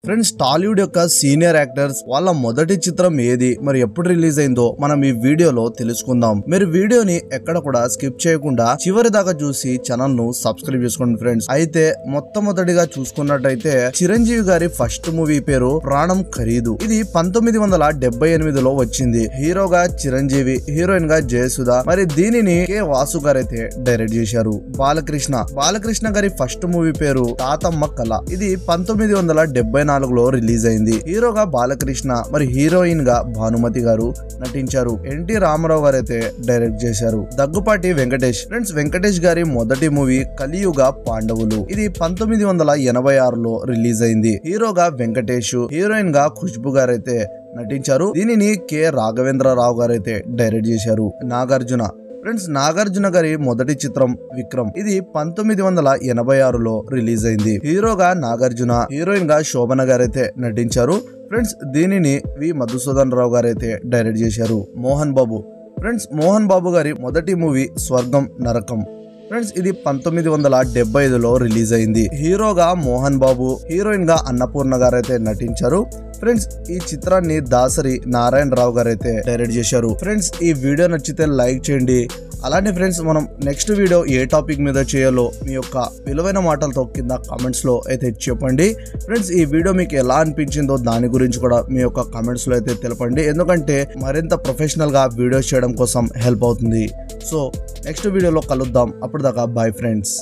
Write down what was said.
Friends, Tollywood యొక్క senior actors వాళ్ళ మొదటి చిత్రం ఏది, మరి ఎప్పుడు రిలీజ్ అయిందో మనం ఈ వీడియోలో తెలుసుకుందాం. మీరు వీడియోని ఎక్కడ కూడా స్కిప్ చేయకుండా చివరి దాకా చూసి ఛానల్ ను సబ్స్క్రైబ్ చేసుకోండి ఫ్రెండ్స్. అయితే మొట్టమొదటిగా చూసుకున్నట్టయితే చిరంజీవి గారి ఫస్ట్ మూవీ పేరు ప్రాణం ఖరీదు. ఇది 1978లో వచ్చింది. హీరోగా చిరంజీవి, హీరోయిన్ గా జయసుధ. మరి దీనిని కె వాసు గారైతే డైరెక్ట్ చేశారు. బాలకృష్ణ గారి ఫస్ట్ మూవీ పేరు తాతమ్మ కళ. ఇది 1974లో రిలీజ్ అయింది. హీరోగా బాలకృష్ణ, మరి హీరోయిన్ గా భానుమతి గారు నటించారు. ఎన్టీ రామారావు గారు అయితే డైరెక్ట్ చేశారు. దగ్గుపాటి వెంకటేష్. ఫ్రెండ్స్, వెంకటేష్ గారి మొదటి మూవీ కలియుగ పాండవులు. ఇది 1986లో రిలీజ్ అయింది. హీరోగా వెంకటేష్, హీరోయిన్ గా ఖుష్బు గారైతే నటించారు. దీనిని కె రాఘవేంద్రరావు గారైతే డైరెక్ట్ చేశారు. నాగార్జున. ఫ్రెండ్స్, నాగార్జున గారి మొదటి చిత్రం విక్రమ్. ఇది 1986లో రిలీజ్ అయింది. హీరోగా నాగార్జున, హీరోయిన్ గా శోభన గారైతే నటించారు. ఫ్రెండ్స్, దీనిని వి మధుసూదన్ రావు గారైతే డైరెక్ట్ చేశారు. మోహన్ బాబు. ఫ్రెండ్స్, మోహన్ బాబు గారి మొదటి మూవీ స్వర్గం నరకం. ఫ్రెండ్స్, ఇది 1975లో రిలీజ్ అయింది. హీరోగా మోహన్ బాబు, హీరోయిన్ గా అన్నపూర్ణ గారైతే నటించారు. ఫ్రెండ్స్, ఈ చిత్రాన్ని దాసరి నారాయణరావు గారైతే డైరెక్ట్ చేశారు. ఫ్రెండ్స్, ఈ వీడియో నచ్చితే లైక్ చేయండి. అలానే ఫ్రెండ్స్, మనం నెక్స్ట్ వీడియో ఏ టాపిక్ మీద చేయాలో మీ యొక్క విలువైన మాటలతో కింద కామెంట్స్ లో అయితే చెప్పండి. ఫ్రెండ్స్, ఈ వీడియో మీకు ఎలా అనిపించిందో దాని గురించి కూడా మీ యొక్క కామెంట్స్ లో అయితే తెలపండి. ఎందుకంటే మరింత ప్రొఫెషనల్ గా వీడియోస్ చేయడం కోసం హెల్ప్ అవుతుంది. సో నెక్స్ట్ వీడియోలో కలుద్దాం. అప్పటిదాకా బాయ్ ఫ్రెండ్స్.